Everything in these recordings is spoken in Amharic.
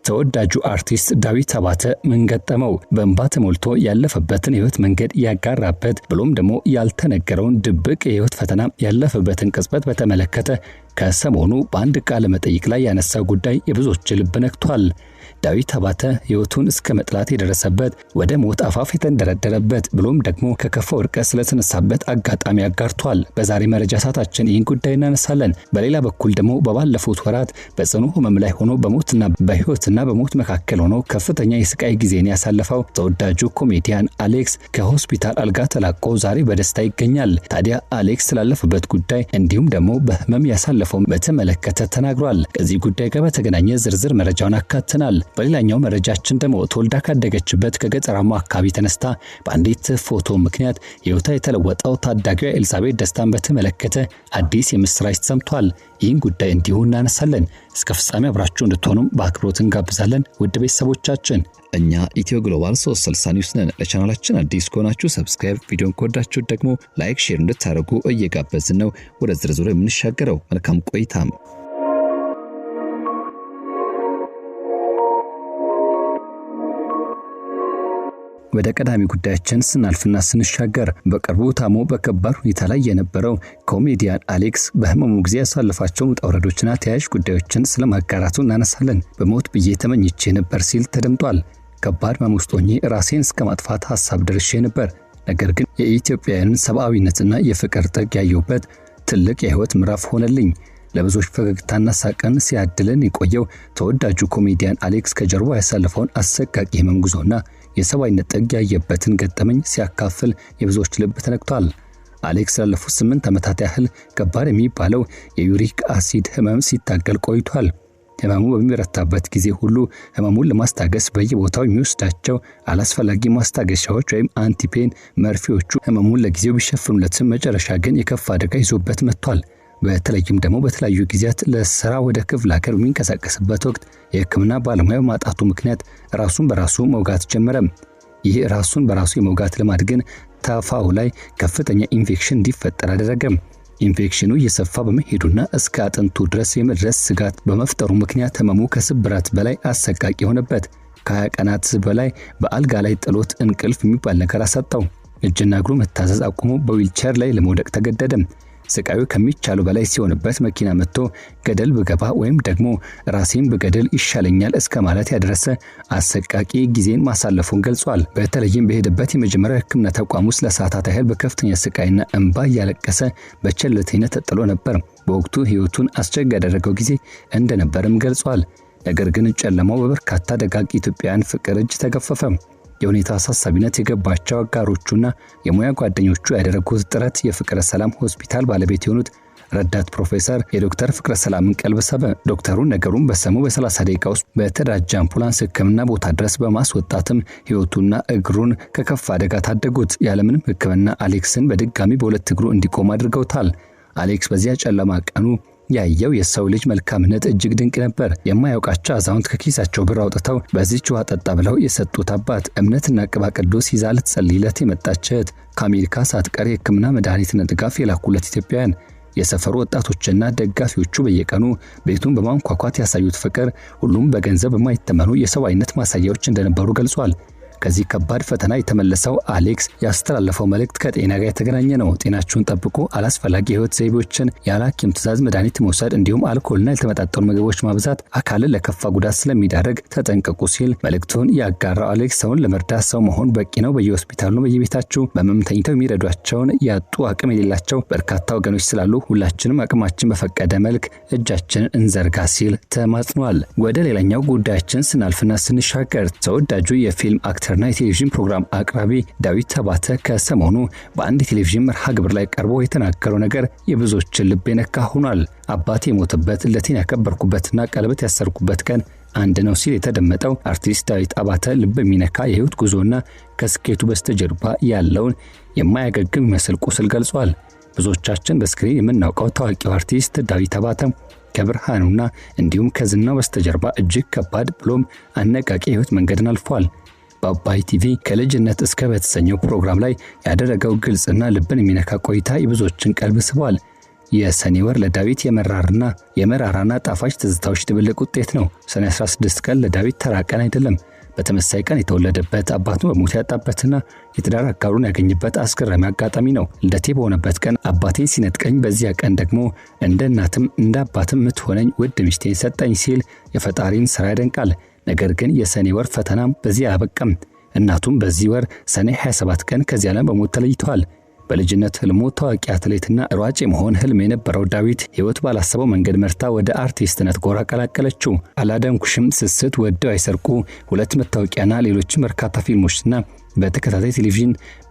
ተወዳጁ አርቲስት ዳዊት አባተ ምን ገጠመው? በእንባ ተሞልቶ ያለፈበትን የህይወት መንገድ ያጋራበት ብሎም ደግሞ ያልተነገረውን ድብቅ የህይወት ፈተና ያለፈበትን ቅጽበት በተመለከተ ከሰሞኑ በአንድ ቃለ መጠይቅ ላይ ያነሳው ጉዳይ የብዙዎች ልብ ነክቷል። ዳዊት አባተ ህይወቱን እስከ መጥላት የደረሰበት ወደ ሞት አፋፍ የተንደረደረበት ብሎም ደግሞ ከከፋው ርቀት ስለተነሳበት አጋጣሚ አጋርቷል። በዛሬ መረጃ ሰዓታችን ይህን ጉዳይ እናነሳለን። በሌላ በኩል ደግሞ በባለፉት ወራት በጽኑ ህመም ላይ ሆኖ በሞትና በህይወትና በሞት መካከል ሆኖ ከፍተኛ የስቃይ ጊዜን ያሳለፈው ተወዳጁ ኮሜዲያን አሌክስ ከሆስፒታል አልጋ ተላቆ ዛሬ በደስታ ይገኛል። ታዲያ አሌክስ ስላለፈበት ጉዳይ እንዲሁም ደግሞ በህመም ያሳለፈው በተመለከተ ተናግሯል። ከዚህ ጉዳይ ጋር በተገናኘ ዝርዝር መረጃውን አካተናል። በሌላኛው መረጃችን ደግሞ ተወልዳ ካደገችበት ከገጠራማ አካባቢ ተነስታ በአንዲት ፎቶ ምክንያት ህይወቷ የተለወጠው ታዳጊዋ ኤልሳቤት ደስታን በተመለከተ አዲስ የምስራች ተሰምቷል። ይህን ጉዳይ እንዲሁ እናነሳለን። እስከ ፍጻሜ አብራችሁ እንድትሆኑም በአክብሮት እንጋብዛለን። ውድ ቤተሰቦቻችን እኛ ኢትዮ ግሎባል 360 ኒውስ ነን። ለቻናላችን አዲስ ከሆናችሁ ሰብስክራይብ፣ ቪዲዮን ከወዳችሁ ደግሞ ላይክ፣ ሼር እንድታደርጉ እየጋበዝን ነው። ወደ ዝርዝሩ የምንሻገረው መልካም ቆይታም። ወደ ቀዳሚ ጉዳያችን ስናልፍና ስንሻገር በቅርቡ ታሞ በከባድ ሁኔታ ላይ የነበረው ኮሜዲያን አሌክስ በህመሙ ጊዜ ያሳለፋቸው ውጣ ውረዶችና ተያያዥ ጉዳዮችን ስለማጋራቱ እናነሳለን። በሞት ብዬ ተመኝቼ ነበር ሲል ተደምጧል። ከባድ ህመም ውስጥ ሆኜ ራሴን እስከ ማጥፋት ሐሳብ ደርሼ ነበር። ነገር ግን የኢትዮጵያውያንን ሰብአዊነትና የፍቅር ጥግ ያየሁበት ትልቅ የህይወት ምዕራፍ ሆነልኝ። ለብዙዎች ፈገግታና ሳቅን ሲያድለን የቆየው ተወዳጁ ኮሜዲያን አሌክስ ከጀርባው ያሳለፈውን አሰቃቂ ህመም ጉዞና የሰብአዊነት ጥግ ያየበትን ገጠመኝ ሲያካፍል የብዙዎች ልብ ተነክቷል። አሌክስ ላለፉት 8 ዓመታት ያህል ከባድ የሚባለው የዩሪክ አሲድ ህመም ሲታገል ቆይቷል። ህመሙ በሚበረታበት ጊዜ ሁሉ ህመሙን ለማስታገስ በየቦታው የሚወስዳቸው አላስፈላጊ ማስታገሻዎች ወይም አንቲፔን መርፌዎቹ ህመሙን ለጊዜው ቢሸፍኑለትም መጨረሻ ግን የከፋ አደጋ ይዞበት መጥቷል። በተለይም ደግሞ በተለያዩ ጊዜያት ለስራ ወደ ክፍለ ሀገር በሚንቀሳቀስበት ወቅት የህክምና ባለሙያ በማጣቱ ምክንያት ራሱን በራሱ መውጋት ጀመረ። ይህ ራሱን በራሱ የመውጋት ልማድ ግን ታፋው ላይ ከፍተኛ ኢንፌክሽን እንዲፈጠር አደረገ። ኢንፌክሽኑ እየሰፋ በመሄዱና እስከ አጥንቱ ድረስ የመድረስ ስጋት በመፍጠሩ ምክንያት ህመሙ ከስብራት በላይ አሰቃቂ ሆነበት። ከ20 ቀናት በላይ በአልጋ ላይ ጥሎት እንቅልፍ የሚባል ነገር አሳጣው። እጅና እግሩ መታዘዝ አቁሞ በዊልቸር ላይ ለመውደቅ ተገደደ። ስቃዩ ከሚቻሉ በላይ ሲሆንበት መኪና መጥቶ ገደል ብገባ ወይም ደግሞ ራሴን በገደል ይሻለኛል እስከ ማለት ያደረሰ አሰቃቂ ጊዜን ማሳለፉን ገልጿል። በተለይም በሄደበት የመጀመሪያ ህክምና ተቋም ውስጥ ለሰዓታት ያህል በከፍተኛ ስቃይና እንባ እያለቀሰ በቸልተኝነት ተጥሎ ነበር። በወቅቱ ህይወቱን አስቸጋሪ ያደረገው ጊዜ እንደነበርም ገልጿል። ነገር ግን ጨለማው በበርካታ ደጋግ ኢትዮጵያውያን ፍቅር እጅ ተገፈፈ። የሁኔታ አሳሳቢነት የገባቸው አጋሮቹና የሙያ ጓደኞቹ ያደረጉት ጥረት የፍቅረ ሰላም ሆስፒታል ባለቤት የሆኑት ረዳት ፕሮፌሰር የዶክተር ፍቅረ ሰላምን ቀልብ ሳበ። ዶክተሩ ነገሩን በሰሙ በ30 ደቂቃ ውስጥ በተደራጀ አምቡላንስ ህክምና ቦታ ድረስ በማስወጣትም ህይወቱና እግሩን ከከፋ አደጋ ታደጉት። ያለምንም ህክምና አሌክስን በድጋሚ በሁለት እግሩ እንዲቆም አድርገውታል። አሌክስ በዚያ ጨለማ ቀኑ ያየው የሰው ልጅ መልካምነት እጅግ ድንቅ ነበር። የማያውቃቸው አዛውንት ከኪሳቸው ብር አውጥተው በዚህች ውሃ ጠጣ ብለው የሰጡት አባት፣ እምነትና ቅባ ቅዱስ ይዛ ልትጸልይለት የመጣች እህት፣ ከአሜሪካ ሳትቀር የህክምና መድኃኒትና ድጋፍ የላኩለት ኢትዮጵያውያን፣ የሰፈሩ ወጣቶችና ደጋፊዎቹ በየቀኑ ቤቱን በማንኳኳት ያሳዩት ፍቅር ሁሉም በገንዘብ የማይተመኑ የሰብአዊነት ማሳያዎች እንደነበሩ ገልጿል። ከዚህ ከባድ ፈተና የተመለሰው አሌክስ ያስተላለፈው መልእክት ከጤና ጋር የተገናኘ ነው። ጤናችሁን ጠብቁ፣ አላስፈላጊ የህይወት ዘይቤዎችን፣ ያለ ሐኪም ትዕዛዝ መድኃኒት መውሰድ እንዲሁም አልኮልና ያልተመጣጠኑ ምግቦች ማብዛት አካልን ለከፋ ጉዳት ስለሚዳረግ ተጠንቀቁ ሲል መልእክቱን ያጋራው አሌክስ ሰውን ለመርዳት ሰው መሆን በቂ ነው። በየሆስፒታሉ በየቤታችሁ በህመም ተኝተው የሚረዷቸውን ያጡ አቅም የሌላቸው በርካታ ወገኖች ስላሉ ሁላችንም አቅማችን በፈቀደ መልክ እጃችንን እንዘርጋ ሲል ተማጽኗል። ወደ ሌላኛው ጉዳያችን ስናልፍና ስንሻገር ተወዳጁ የፊልም አክተርና የቴሌቪዥን ፕሮግራም አቅራቢ ዳዊት አባተ ከሰሞኑ በአንድ ቴሌቪዥን መርሃ ግብር ላይ ቀርቦ የተናገረው ነገር የብዙዎችን ልብ የነካ ሆኗል። አባቴ የሞተበት ለቴን ያከበርኩበትና ቀለበት ያሰርኩበት ቀን አንድ ነው ሲል የተደመጠው አርቲስት ዳዊት አባተ ልብ የሚነካ የህይወት ጉዞና ከስኬቱ በስተጀርባ ያለውን የማያገግም መስል ቁስል ገልጿል። ብዙዎቻችን በስክሪን የምናውቀው ታዋቂው አርቲስት ዳዊት አባተ ከብርሃኑና እንዲሁም ከዝናው በስተጀርባ እጅግ ከባድ ብሎም አነቃቂ የህይወት መንገድን አልፏል። በአባይ ቲቪ ከልጅነት እስከ በተሰኘው ፕሮግራም ላይ ያደረገው ግልጽና ልብን የሚነካ ቆይታ የብዙዎችን ቀልብ ስቧል። የሰኔ ወር ለዳዊት የመራራና ጣፋጭ ትዝታዎች ድብልቅ ውጤት ነው። ሰኔ 16 ቀን ለዳዊት ተራ ቀን አይደለም። በተመሳሳይ ቀን የተወለደበት፣ አባቱ በሞት ያጣበትና የትዳር አጋሩን ያገኝበት አስገራሚ አጋጣሚ ነው። ልደቴ በሆነበት ቀን አባቴን ሲነጥቀኝ፣ በዚያ ቀን ደግሞ እንደ እናትም እንደ አባትም የምትሆነኝ ውድ ሚስቴን ሰጠኝ ሲል የፈጣሪን ሥራ ያደንቃል። ነገር ግን የሰኔ ወር ፈተናም በዚህ አያበቃም። እናቱም በዚህ ወር ሰኔ 27 ቀን ከዚህ ዓለም በሞት ተለይተዋል። በልጅነት ህልሙ ታዋቂ አትሌትና ሯጭ የመሆን ህልም የነበረው ዳዊት ህይወት ባላሰበው መንገድ መርታ ወደ አርቲስትነት ጎራ ቀላቀለችው። አላደንኩሽም፣ ስስት፣ ወደው አይሰርቁ፣ ሁለት መታወቂያና ሌሎች በርካታ ፊልሞችና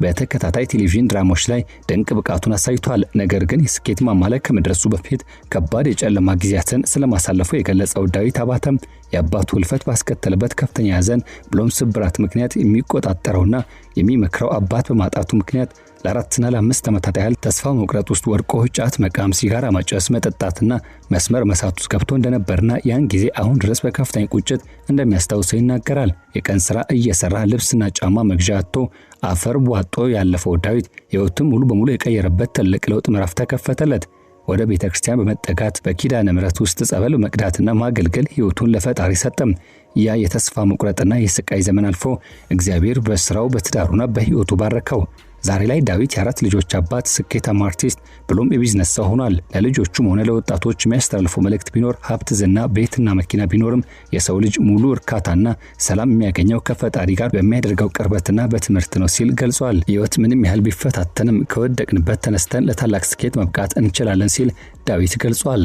በተከታታይ ቴሌቪዥን ድራማዎች ላይ ድንቅ ብቃቱን አሳይቷል። ነገር ግን የስኬት ማማ ላይ ከመድረሱ በፊት ከባድ የጨለማ ጊዜያትን ስለማሳለፉ የገለጸው ዳዊት አባተም የአባቱ ህልፈት ባስከተለበት ከፍተኛ ሐዘን ብሎም ስብራት ምክንያት የሚቆጣጠረውና የሚመክረው አባት በማጣቱ ምክንያት ለ4 እና ለ5 ዓመታት ያህል ተስፋ መቁረጥ ውስጥ ወድቆ ጫት መቃም፣ ሲጋራ ማጨስ፣ መጠጣትና መስመር መሳት ውስጥ ገብቶ እንደነበርና ያን ጊዜ አሁን ድረስ በከፍተኛ ቁጭት እንደሚያስታውሰው ይናገራል። የቀን ስራ እየሰራ ልብስና ጫማ መግዣ አጥቶ አፈር ቧጦ ያለፈው ዳዊት ህይወቱን ሙሉ በሙሉ የቀየረበት ትልቅ ለውጥ ምዕራፍ ተከፈተለት። ወደ ቤተክርስቲያን በመጠጋት በኪዳነ ምሕረት ውስጥ ጸበል መቅዳትና ማገልገል ህይወቱን ለፈጣሪ ሰጠም። ያ የተስፋ መቁረጥና የስቃይ ዘመን አልፎ እግዚአብሔር በስራው በትዳሩና በህይወቱ ባረከው። ዛሬ ላይ ዳዊት የ4 ልጆች አባት፣ ስኬታማ አርቲስት ብሎም የቢዝነስ ሰው ሆኗል። ለልጆቹም ሆነ ለወጣቶች የሚያስተላልፈው መልእክት ቢኖር ሀብት፣ ዝና፣ ቤትና መኪና ቢኖርም የሰው ልጅ ሙሉ እርካታና ሰላም የሚያገኘው ከፈጣሪ ጋር በሚያደርገው ቅርበትና በትምህርት ነው ሲል ገልጿል። ህይወት ምንም ያህል ቢፈታተንም ከወደቅንበት ተነስተን ለታላቅ ስኬት መብቃት እንችላለን ሲል ዳዊት ገልጿል።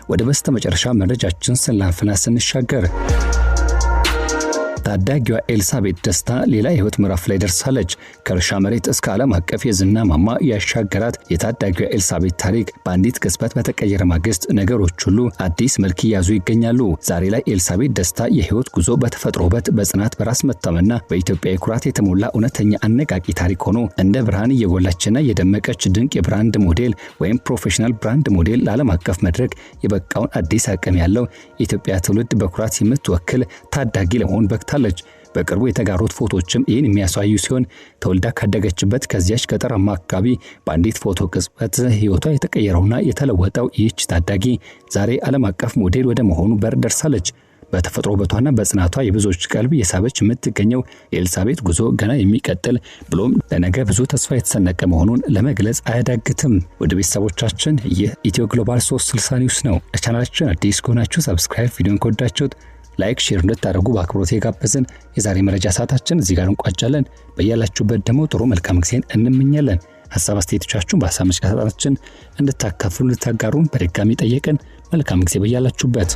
ወደ በስተመጨረሻ መረጃችን ስንሻገር ታዳጊዋ ኤልሳቤጥ ደስታ ሌላ የህይወት ምዕራፍ ላይ ደርሳለች። ከእርሻ መሬት እስከ ዓለም አቀፍ የዝና ማማ ያሻገራት የታዳጊዋ ኤልሳቤጥ ታሪክ በአንዲት ቅጽበት በተቀየረ ማግስት ነገሮች ሁሉ አዲስ መልክ እያዙ ይገኛሉ። ዛሬ ላይ ኤልሳቤጥ ደስታ የህይወት ጉዞ በተፈጥሮ ውበት፣ በጽናት፣ በራስ መተማመንና በኢትዮጵያዊ ኩራት የተሞላ እውነተኛ አነቃቂ ታሪክ ሆኖ እንደ ብርሃን እየጎላችና የደመቀች ድንቅ የብራንድ ሞዴል ወይም ፕሮፌሽናል ብራንድ ሞዴል ለዓለም አቀፍ መድረክ የበቃውን አዲስ አቅም ያለው የኢትዮጵያ ትውልድ በኩራት የምትወክል ታዳጊ ለመሆን በቅታለች። በቅርቡ የተጋሩት ፎቶዎችም ይህን የሚያሳዩ ሲሆን ተወልዳ ካደገችበት ከዚያች ገጠራማ አካባቢ በአንዲት ፎቶ ቅጽበት ህይወቷ የተቀየረውና የተለወጠው ይህች ታዳጊ ዛሬ ዓለም አቀፍ ሞዴል ወደ መሆኑ በር ደርሳለች። በተፈጥሮ ውበቷና በጽናቷ የብዙዎች ቀልብ የሳበች የምትገኘው የኤልሳቤጥ ጉዞ ገና የሚቀጥል ብሎም ለነገ ብዙ ተስፋ የተሰነቀ መሆኑን ለመግለጽ አያዳግትም። ወደ ቤተሰቦቻችን ይህ ኢትዮ ግሎባል 360 ኒውስ ነው። ለቻናላችን አዲስ ከሆናችሁ ሰብስክራይብ፣ ቪዲዮን ከወዳችሁት ላይክ፣ ሼር እንድታደርጉ በአክብሮት የጋበዝን የዛሬ መረጃ ሰዓታችን እዚህ ጋር እንቋጫለን። በያላችሁበት ደግሞ ጥሩ መልካም ጊዜን እንመኛለን። ሐሳብ አስተያየቶቻችሁን በሐሳብ መስጫ ሳጥናችን እንድታካፍሉ እንድታጋሩን በድጋሚ ጠየቅን። መልካም ጊዜ በያላችሁበት።